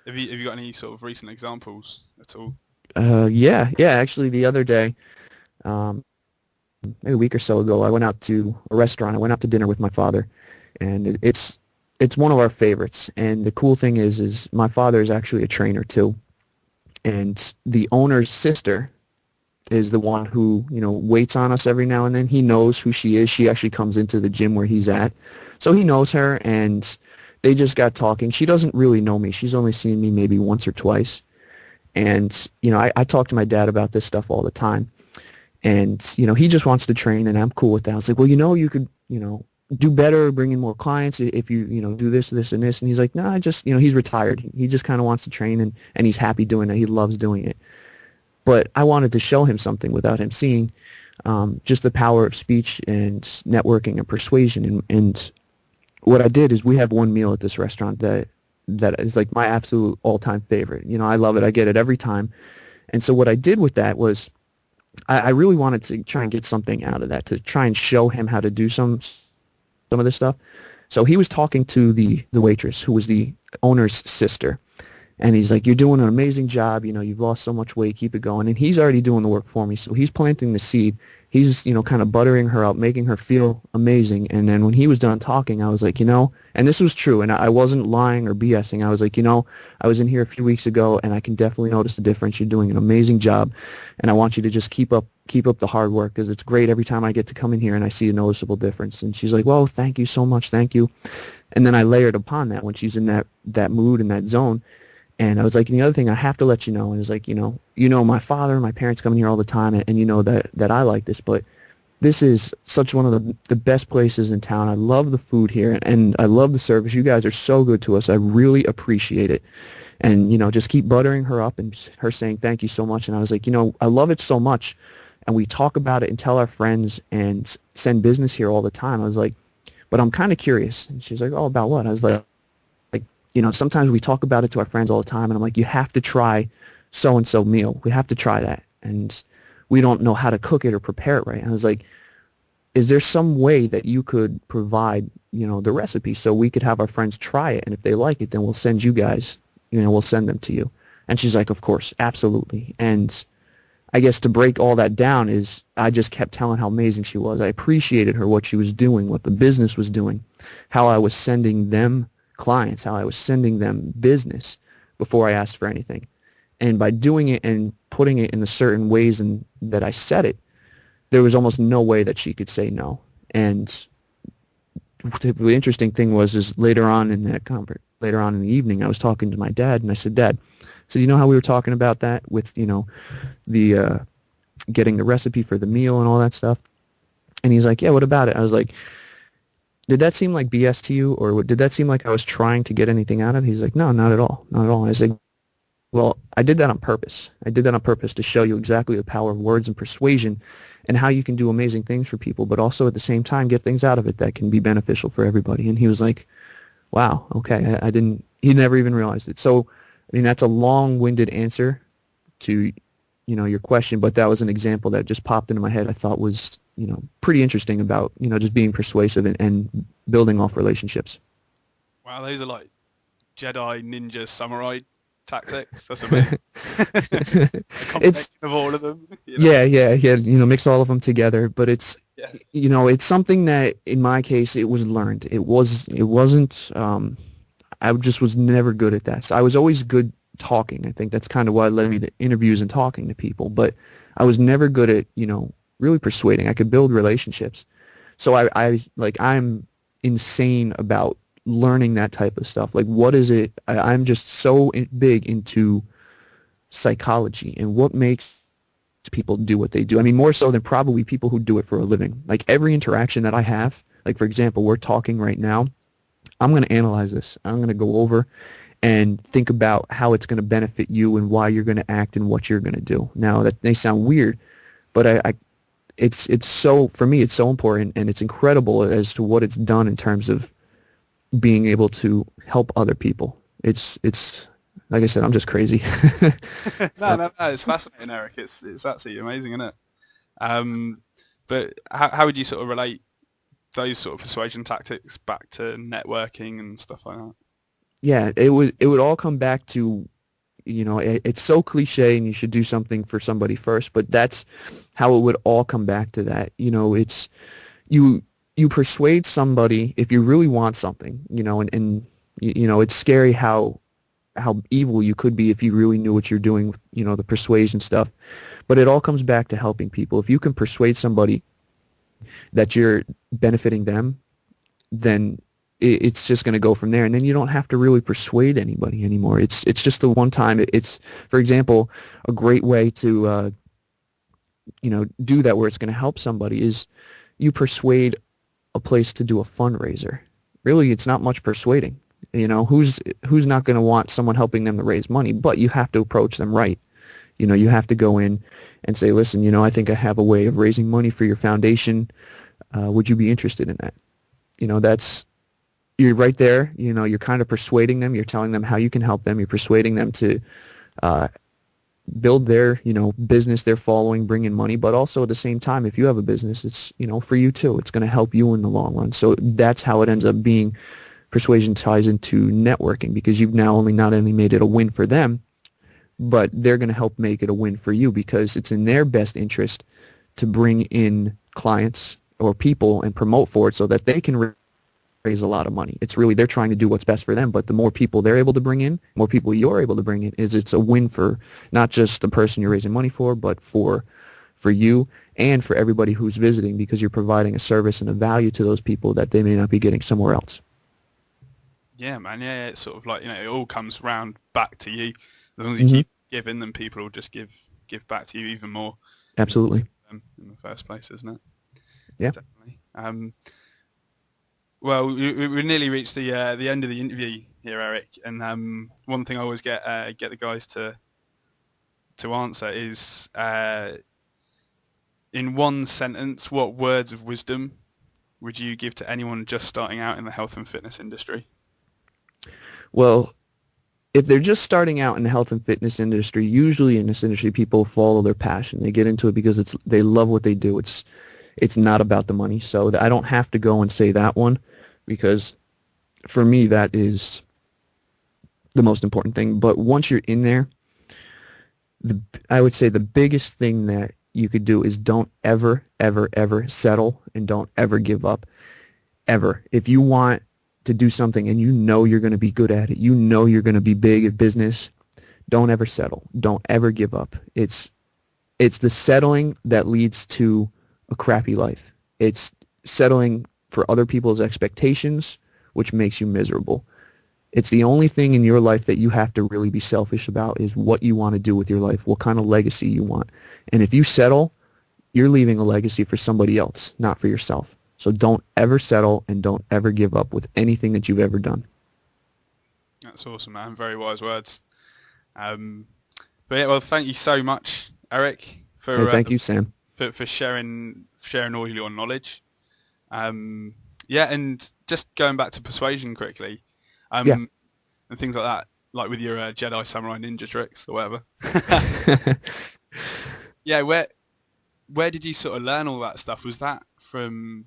Have you got any sort of recent examples at all? Yeah. Actually, the other day, um, maybe a week or so ago, I went out to a restaurant. I went out to dinner with my father, and it's one of our favorites. And the cool thing is my father is actually a trainer too, and the owner's sister is the one who waits on us every now and then. He knows who she is. She actually comes into the gym where he's at, so he knows her, and they just got talking. She doesn't really know me. She's only seen me maybe once or twice. And, I talk to my dad about this stuff all the time. And, he just wants to train, and I'm cool with that. I was like, well, you could, do better, bring in more clients if you, do this, this, and this. And he's like, no, I just, he's retired. He just kind of wants to train, and he's happy doing it. He loves doing it. But I wanted to show him something without him seeing, just the power of speech and networking and persuasion. And what I did is we have one meal at this restaurant that is like my absolute all-time favorite. I love it. I get it every time. And so what I did with that was I really wanted to try and get something out of that, to try and show him how to do some of this stuff. So he was talking to the waitress, who was the owner's sister. And he's like, you're doing an amazing job. You've lost so much weight. Keep it going. And he's already doing the work for me. So he's planting the seed. He's, kind of buttering her up, making her feel amazing. And then when he was done talking, I was like, and this was true. And I wasn't lying or BSing. I was like, I was in here a few weeks ago, and I can definitely notice the difference. You're doing an amazing job. And I want you to just keep up the hard work, because it's great every time I get to come in here and I see a noticeable difference. And she's like, well, thank you so much. Thank you. And then I layered upon that when she's in that mood and that zone. And I was like, and the other thing I have to let you know is, like, my father and my parents come in here all the time, and you know that I like this, but this is such one of the best places in town. I love the food here, and I love the service. You guys are so good to us. I really appreciate it. And, just keep buttering her up and her saying thank you so much. And I was like, I love it so much. And we talk about it and tell our friends and send business here all the time. I was like, but I'm kind of curious. And she's like, oh, about what? I was like, sometimes we talk about it to our friends all the time, and I'm like, you have to try so-and-so meal. We have to try that. And we don't know how to cook it or prepare it right. And I was like, is there some way that you could provide, the recipe so we could have our friends try it? And if they like it, then we'll send you guys, we'll send them to you. And she's like, of course, absolutely. And I guess to break all that down is I just kept telling how amazing she was. I appreciated her, what she was doing, what the business was doing, how I was sending them clients, how I was sending them business before I asked for anything. And by doing it and putting it in the certain ways and that I said it, there was almost no way that she could say no. And the interesting thing was, is later on in that later on in the evening, I was talking to my dad, and I said, Dad, so how we were talking about that with, the getting the recipe for the meal and all that stuff? And he's like, yeah, what about it? I was like, did that seem like BS to you, or did that seem like I was trying to get anything out of it? He's like, no, not at all. Not at all. I said, well, I did that on purpose. I did that on purpose to show you exactly the power of words and persuasion, and how you can do amazing things for people, but also at the same time get things out of it that can be beneficial for everybody. And he was like, wow, okay, I didn't, he never even realized it. So, I mean, that's a long-winded answer to, your question, but that was an example that just popped into my head. I thought was, pretty interesting about, just being persuasive and building off relationships. Wow, those are like Jedi, ninja, samurai tactics. That's amazing. A It's combination of all of them, you know? yeah, mix all of them together, but it's, Yeah. it's something that in my case it was learned. It wasn't I just was never good at that. So I was always good talking. I think that's kind of what led me to interviews and talking to people, but I was never good at, really persuading. I could build relationships. So I'm insane about learning that type of stuff. Like, what is it? I'm just so big into psychology and what makes people do what they do. I mean, more so than probably people who do it for a living. Like, every interaction that I have, like, for example, we're talking right now, I'm going to analyze this. I'm going to go over and think about how it's going to benefit you and why you're going to act and what you're going to do. Now, that may sound weird, but it's so, for me, it's so important, and it's incredible as to what it's done in terms of being able to help other people. It's like I said, I'm just crazy. No, no, no. It's fascinating, Eric. It's absolutely amazing, isn't it? Um, but how would you sort of relate those sort of persuasion tactics back to networking and stuff like that? yeah, it would all come back to, it's so cliche and you should do something for somebody first, but that's how it would all come back to that. It's you you persuade somebody if you really want something, and it's scary how evil you could be if you really knew what you're doing, the persuasion stuff. But it all comes back to helping people. If you can persuade somebody that you're benefiting them, then it's just going to go from there, and then you don't have to really persuade anybody anymore. It's just the one time. It's, for example, a great way to do that where it's going to help somebody is you persuade a place to do a fundraiser. Really, it's not much persuading. Who's not going to want someone helping them to raise money? But you have to approach them right. You have to go in and say, listen, I think I have a way of raising money for your foundation. Would you be interested in that? You're right there. You're kind of persuading them. You're telling them how you can help them. You're persuading them to build their, business, their following, bring in money. But also at the same time, if you have a business, it's, for you too. It's going to help you in the long run. So that's how it ends up being. Persuasion ties into networking, because you've now not only made it a win for them, but they're going to help make it a win for you, because it's in their best interest to bring in clients or people and promote for it so that they can raise a lot of money. It's really, they're trying to do what's best for them, but the more people they're able to bring in, more people you're able to bring in, it's a win for not just the person you're raising money for, but for you and for everybody who's visiting, because you're providing a service and a value to those people that they may not be getting somewhere else. Yeah, man. Yeah, it's sort of like, it all comes round back to you. As long as you keep giving, then people will just give back to you even more. Absolutely. In the first place, isn't it? Yeah. Definitely. Well, we nearly reached the end of the interview here, Erik. And one thing I always get the guys to answer is, in one sentence, what words of wisdom would you give to anyone just starting out in the health and fitness industry? Well, if they're just starting out in the health and fitness industry, usually in this industry, people follow their passion. They get into it because they love what they do. It's not about the money. So I don't have to go and say that one, because for me, that is the most important thing. But once you're in there, I would say the biggest thing that you could do is don't ever, ever, ever settle, and don't ever give up, ever. If you want to do something and you're going to be good at it, you're going to be big at business, don't ever settle. Don't ever give up. It's the settling that leads to a crappy life. It's settling for other people's expectations, which makes you miserable. It's the only thing in your life that you have to really be selfish about, is what you want to do with your life, what kind of legacy you want. And if you settle, you're leaving a legacy for somebody else, not for yourself. So don't ever settle, and don't ever give up with anything that you've ever done. That's awesome, man. Very wise words. But yeah, well, thank you so much, Erik, for Thank you, Sam, for sharing all your knowledge. Yeah, and just going back to persuasion quickly, Yeah. and things like that, like with your Jedi Samurai Ninja tricks or whatever. Yeah, where did you sort of learn all that stuff? Was that from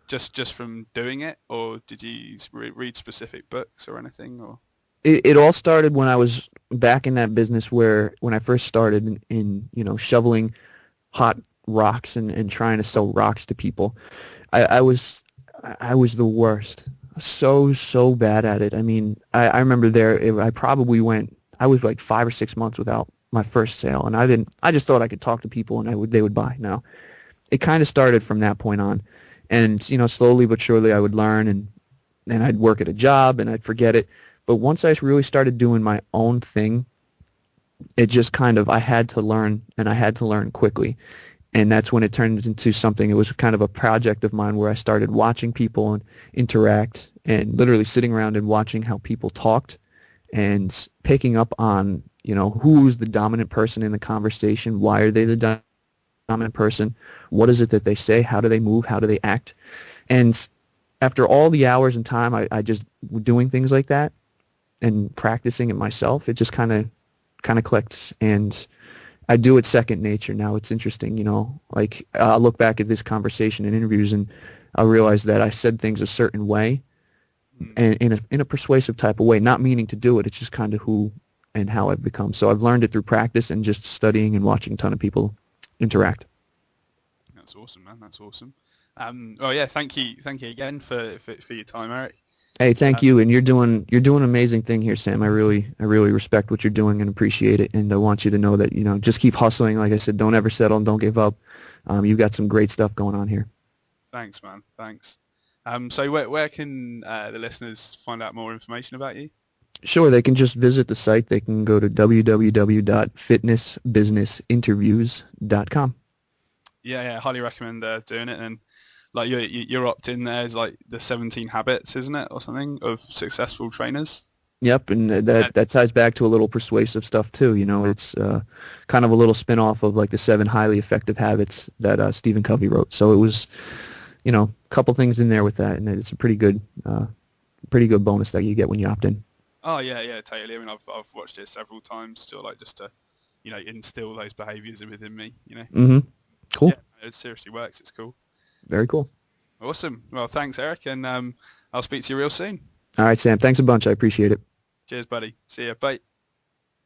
just from doing it, or did you read specific books or anything? Or It all started when I was back in that business when I first started in shoveling hot rocks and trying to sell rocks to people. I was the worst. So bad at it. I mean, I remember I was like 5 or 6 months without my first sale, and I just thought I could talk to people and they would buy. Now, it kind of started from that point on, and slowly but surely I would learn, and I'd work at a job and I'd forget it. But once I really started doing my own thing, it just kind of, I had to learn, and I had to learn quickly. And that's when it turned into something. It was kind of a project of mine where I started watching people and interact, and literally sitting around and watching how people talked, and picking up on, who's the dominant person in the conversation, why are they the dominant person, what is it that they say, how do they move, how do they act. And after all the hours and time I just doing things like that and practicing it myself, it just kind of clicked, and I do it second nature now. It's interesting, like I'll look back at this conversation and interviews, and I'll realize that I said things a certain way and in a persuasive type of way, not meaning to do it. It's just kind of who and how I've become. So I've learned it through practice and just studying and watching a ton of people interact. That's awesome, man. That's awesome. Oh yeah, thank you again for your time, Eric. Hey, thank you, and you're doing an amazing thing here, Sam. I really respect what you're doing and appreciate it, and I want you to know that just keep hustling. Like I said, don't ever settle and don't give up. You've got some great stuff going on here. Thanks, man. Thanks. So where can the listeners find out more information about you? Sure, they can just visit the site. They can go to www.fitnessbusinessinterviews.com. Yeah, highly recommend doing it. And like your opt-in there is like the 17 habits, isn't it, or something, of successful trainers? Yep, and that ties back to a little persuasive stuff too. It's kind of a little spin-off of like the 7 highly effective habits that Stephen Covey wrote. So it was, a couple things in there with that, and it's a pretty good bonus that you get when you opt in. Oh yeah, totally. I mean, I've watched it several times, just to, instill those behaviours within me. Mm-hmm. Cool. Yeah, it seriously works. It's cool. Very cool. Awesome. Well, thanks, Eric, and I'll speak to you real soon. All right, Sam. Thanks a bunch. I appreciate it. Cheers, buddy. See ya. Bye.